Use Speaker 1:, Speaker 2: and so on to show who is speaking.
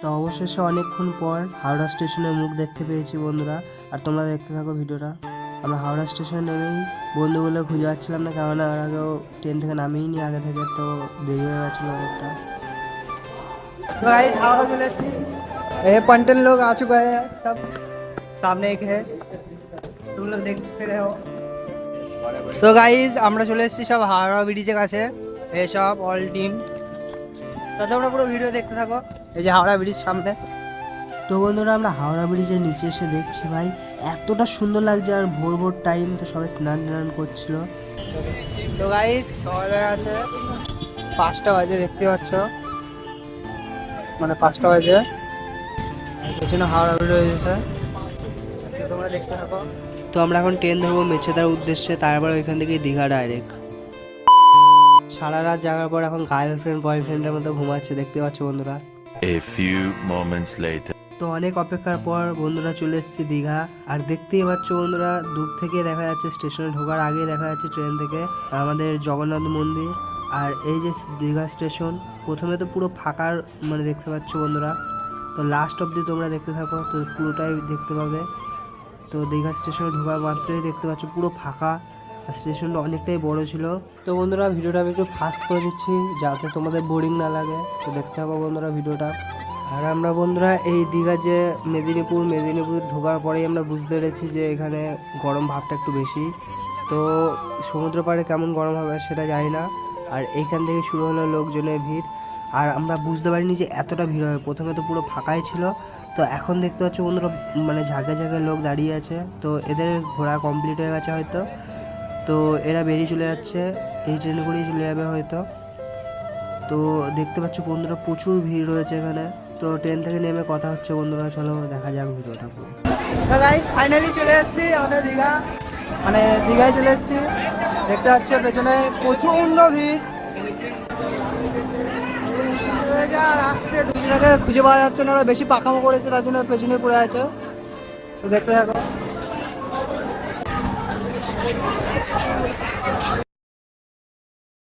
Speaker 1: তো অবশেষে অনেকক্ষণ পর হাওড়া স্টেশনের মুখ দেখতে পেয়েছি বন্ধুরা। আর তোমরা দেখতে থাকো ভিডিওটা। আমরা হাওড়া স্টেশনে নেমেই বন্ধুগুলো খুঁজে পাচ্ছিলাম না, কেননা আর আগেও ট্রেন থেকে নামিনি আগে থেকে, তো দেরি হয়ে গেছিলো অনেকটা।
Speaker 2: तो गाइस हावड़ा में लस्सी ये पंटन लोग आ चुका है सब सामने एक है तुम लोग देखते रहो। তো গাইস আমরা চলে এসেছি সব হাওড়া ব্রিজের কাছে, এই সব অল টিম। তো তোমরা পুরো ভিডিও দেখতে থাকো। এই যে হাওড়া ব্রিজ সামনে।
Speaker 1: তো বন্ধুরা আমরা হাওড়া ব্রিজের নিচে এসে দেখছি ভাই এতটা সুন্দর লাগছে, আর ভোর ভোর টাইম, তো সবাই স্নান টান করছিল।
Speaker 2: তো গাইস সকালে আছে 5টা বাজে, দেখতে পাচ্ছ মানে 5টা বাজে, পেছনে হাওড়া ব্রিজ রয়েছে, তোমরা দেখতে থাকো।
Speaker 1: তো আমরা এখন ট্রেন ধরবো মেছেদার উদ্দেশ্যে, তারপর ওইখান থেকে দীঘা ডাইরেক্ট। সারা রাত জাগার পর এখন গার্লফ্রেন্ড বয়ফ্রেন্ডের মতো ঘুমাচ্ছে, দেখতে পাচ্ছ বন্ধুরা।
Speaker 3: A few moments later.
Speaker 1: তো অনেক অপেক্ষার পর বন্ধুরা চলে এসেছি দীঘা। আর দেখতেই পাচ্ছ বন্ধুরা, দূর থেকে দেখা যাচ্ছে, স্টেশনে ঢোকার আগে দেখা যাচ্ছে ট্রেন থেকে আমাদের জগন্নাথ মন্দির। আর এই যে দীঘা স্টেশন, প্রথমে তো পুরো ফাঁকার মানে দেখতে পাচ্ছ বন্ধুরা, তো লাস্ট অবধি তোমরা দেখতে থাকো, তো পুরোটাই দেখতে পাবে। তো দীঘা স্টেশনে ঢোকার মাত্রই দেখতে পাচ্ছ পুরো ফাঁকা, আর স্টেশনটা অনেকটাই বড় ছিল। তো বন্ধুরা ভিডিওটা আমি একটু ফাস্ট করে দিচ্ছি যাতে তোমাদের বোরিং না লাগে, তো দেখতে হবে বন্ধুরা ভিডিওটা। আর আমরা বন্ধুরা এই দীঘা যে মেদিনীপুর ঢোকার পরেই আমরা বুঝতে পেরেছি যে এখানে গরম ভাবটা একটু বেশি। তো সমুদ্র পাড়ে কেমন গরম হবে সেটা জানি না। আর এইখান থেকে শুরু হলো লোকজনের ভিড়, আর আমরা বুঝতে পারিনি যে এতটা ভিড় হবে। প্রথমে তো পুরো ফাঁকাই ছিল, তো এখন দেখতে পাচ্ছ বন্ধুরা মানে ঝাঁকে ঝাঁকে লোক দাঁড়িয়ে আছে। তো এদের ঘোরা কমপ্লিট হয়ে গেছে হয়তো, তো এরা বেরিয়ে চলে যাচ্ছে, এই ট্রেনে করেই চলে যাবে হয়তো। তো দেখতে পাচ্ছ বন্ধুরা প্রচুর ভিড় রয়েছে এখানে। তো ট্রেন থেকে নেমে কথা হচ্ছে বন্ধুরা, চলো দেখা যাক ভিডিওটা পুরো।
Speaker 2: তো গাইস ফাইনালি চলে এসেছি আমাদের দীঘা, মানে দীঘায় চলে এসেছি। দেখতে পাচ্ছ পেছনে প্রচন্ড ভিড়, আর আসছে দুজনকে খুঁজে পাওয়া যাচ্ছে না, ওরা বেশি পাকামো করেছে তার জন্য পেছনে পড়ে আছে। তো দেখতে থাকো।